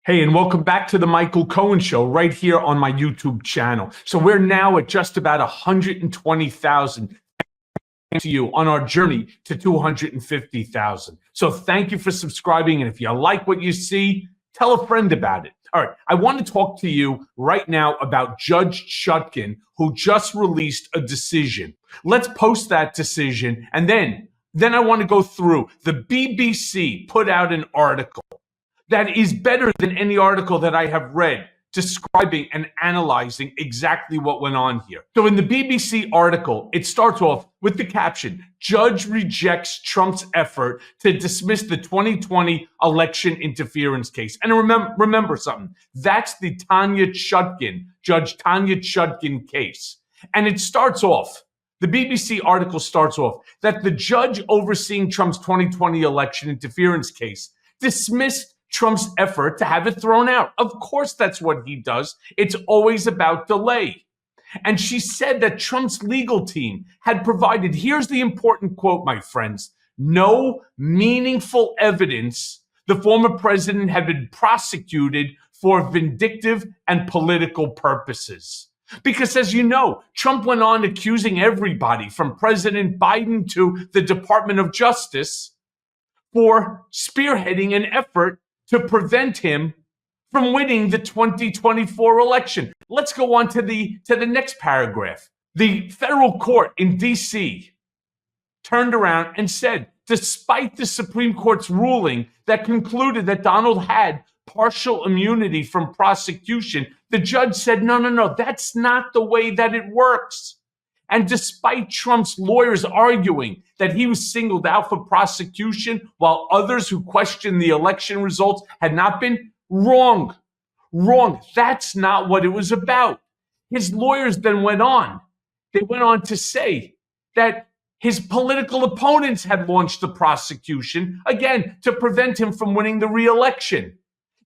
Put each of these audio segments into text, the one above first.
Hey, and welcome back to the Michael Cohen Show right here on my YouTube channel. So we're now at just about 120,000 to you on our journey to 250,000. So thank you for subscribing. And if you like what you see, tell a friend about it. All right, I want to talk to you right now about Judge Chutkan, who just released a decision. Let's post that decision. And then I want to go through. The BBC put out an article that is better than any article that I have read describing and analyzing exactly what went on here. So in the BBC article, it starts off with the caption, "Judge rejects Trump's effort to dismiss the 2020 election interference case." And remember something, that's the Judge Tanya Chutkan case. And it starts off, the BBC article starts off, that the judge overseeing Trump's 2020 election interference case dismissed Trump's effort to have it thrown out. Of course, that's what he does. It's always about delay. And she said that Trump's legal team had provided, here's the important quote, my friends, no meaningful evidence the former president had been prosecuted for vindictive and political purposes. Because as you know, Trump went on accusing everybody from President Biden to the Department of Justice for spearheading an effort to prevent him from winning the 2024 election. Let's go on to the next paragraph. The federal court in D.C. turned around and said, despite the Supreme Court's ruling that concluded that Donald had partial immunity from prosecution, the judge said, no, that's not the way that it works. And despite Trump's lawyers arguing that he was singled out for prosecution while others who questioned the election results had not been, wrong. That's not what it was about. His lawyers then went on. They went on to say that his political opponents had launched the prosecution, again, to prevent him from winning the re-election.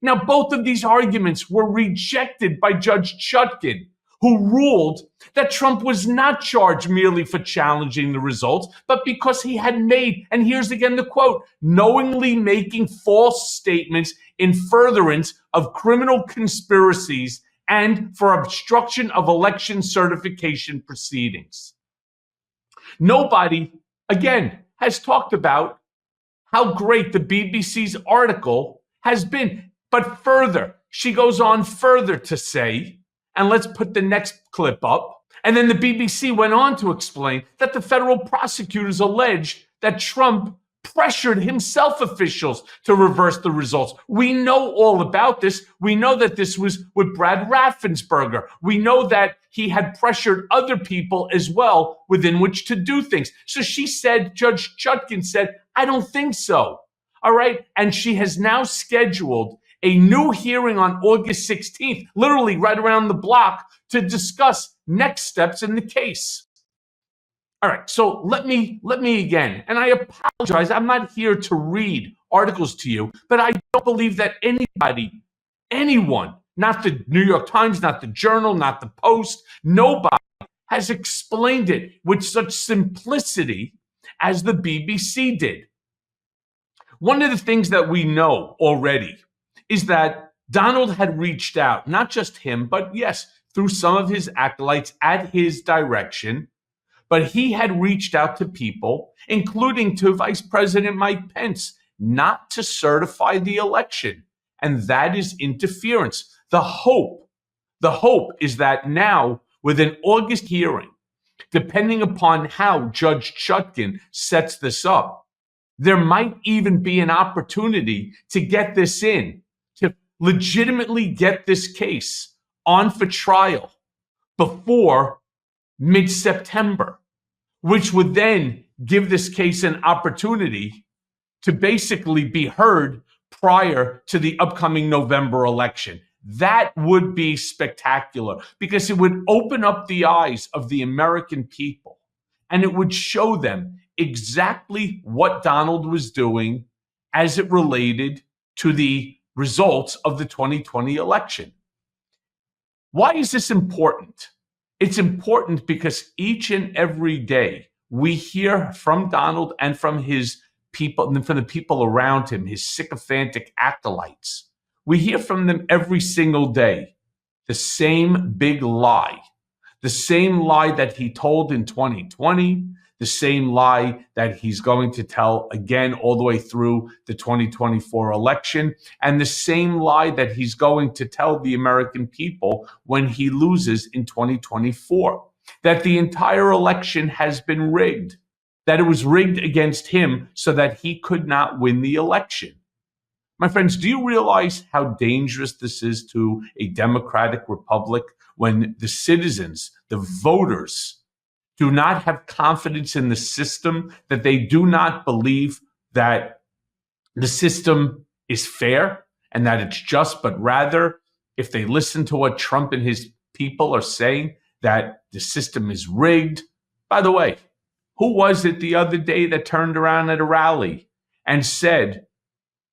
Now, both of these arguments were rejected by Judge Chutkan, who ruled that Trump was not charged merely for challenging the results, but because he had made, and here's again the quote, knowingly making false statements in furtherance of criminal conspiracies and for obstruction of election certification proceedings. Nobody, again, has talked about how great the BBC's article has been. But further, she goes on further to say, and let's put the next clip up. And then the BBC went on to explain that the federal prosecutors alleged that Trump pressured himself officials to reverse the results. We know all about this. We know that this was with Brad Raffensperger. We know that he had pressured other people as well within which to do things. So she said, Judge Chutkan said, I don't think so. All right. And she has now scheduled a new hearing on August 16th, literally right around the block, to discuss next steps in the case. All right, so let me again, and I apologize, I'm not here to read articles to you, but I don't believe that anyone, not the New York Times, not the Journal, not the Post, nobody has explained it with such simplicity as the BBC did. One of the things that we know already is that Donald had reached out, not just him, but yes, through some of his acolytes at his direction, but he had reached out to people, including to Vice President Mike Pence, not to certify the election. And that is interference. The hope is that now, with an August hearing, depending upon how Judge Chutkan sets this up, there might even be an opportunity to get this in, to legitimately get this case on for trial before mid-September, which would then give this case an opportunity to basically be heard prior to the upcoming November election. That would be spectacular because it would open up the eyes of the American people and it would show them exactly what Donald was doing as it related to the results of the 2020 election. Why is this important? It's important because each and every day we hear from Donald and from his people, and from the people around him, his sycophantic acolytes. We hear from them every single day. The same big lie. The same lie that he told in 2020, the same lie that he's going to tell again all the way through the 2024 election, and the same lie that he's going to tell the American people when he loses in 2024, that the entire election has been rigged, that it was rigged against him so that he could not win the election. My friends, do you realize how dangerous this is to a democratic republic when the citizens, the voters, do not have confidence in the system, that they do not believe that the system is fair and that it's just, but rather, if they listen to what Trump and his people are saying, that the system is rigged? By the way, who was it the other day that turned around at a rally and said,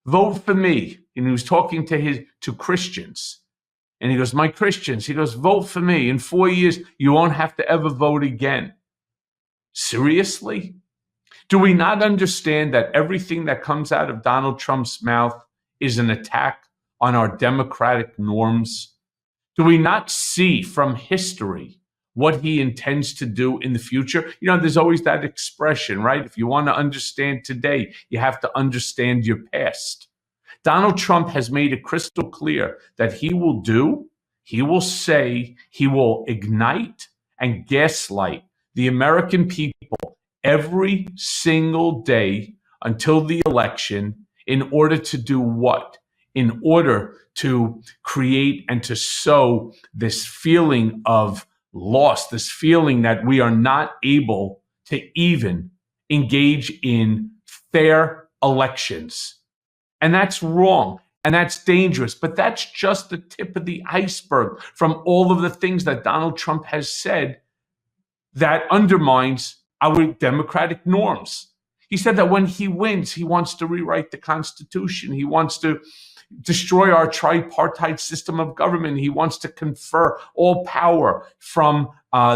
vote for me? And he was talking to Christians. And he goes, my Christians, he goes, vote for me. In 4 years, you won't have to ever vote again. Seriously? Do we not understand that everything that comes out of Donald Trump's mouth is an attack on our democratic norms? Do we not see from history what he intends to do in the future? You know, there's always that expression, right? If you want to understand today, you have to understand your past. Donald Trump has made it crystal clear that he will say, he will ignite and gaslight the American people every single day until the election in order to do what? In order to create and to sow this feeling of loss, this feeling that we are not able to even engage in fair elections. And that's wrong. And that's dangerous. But that's just the tip of the iceberg from all of the things that Donald Trump has said that undermines our democratic norms. He said that when he wins, he wants to rewrite the Constitution. He wants to destroy our tripartite system of government. He wants to confer all power from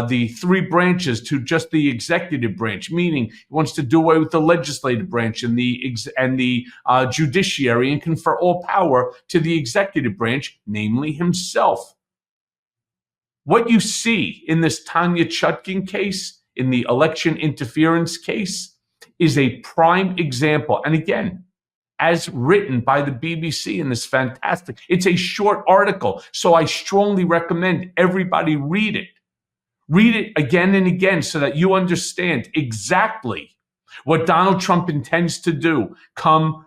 the three branches to just the executive branch, meaning he wants to do away with the legislative branch and the judiciary and confer all power to the executive branch, namely himself. What you see in this Tanya Chutkan case, in the election interference case, is a prime example. And again, as written by the BBC in this fantastic, it's a short article, so I strongly recommend everybody read it. Read it again and again so that you understand exactly what Donald Trump intends to do come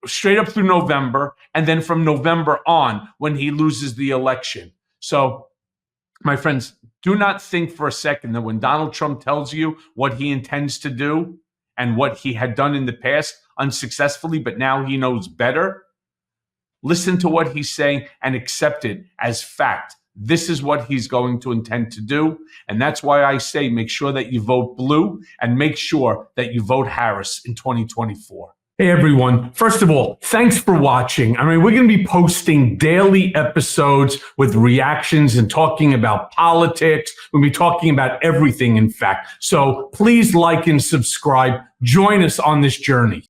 straight up through November, and then from November on when he loses the election. So, my friends, do not think for a second that when Donald Trump tells you what he intends to do and what he had done in the past unsuccessfully, but now he knows better, listen to what he's saying and accept it as fact. This is what he's going to intend to do. And that's why I say make sure that you vote blue and make sure that you vote Harris in 2024. Hey, everyone. First of all, thanks for watching. I mean, we're going to be posting daily episodes with reactions and talking about politics. We'll be talking about everything, in fact. So please like and subscribe. Join us on this journey.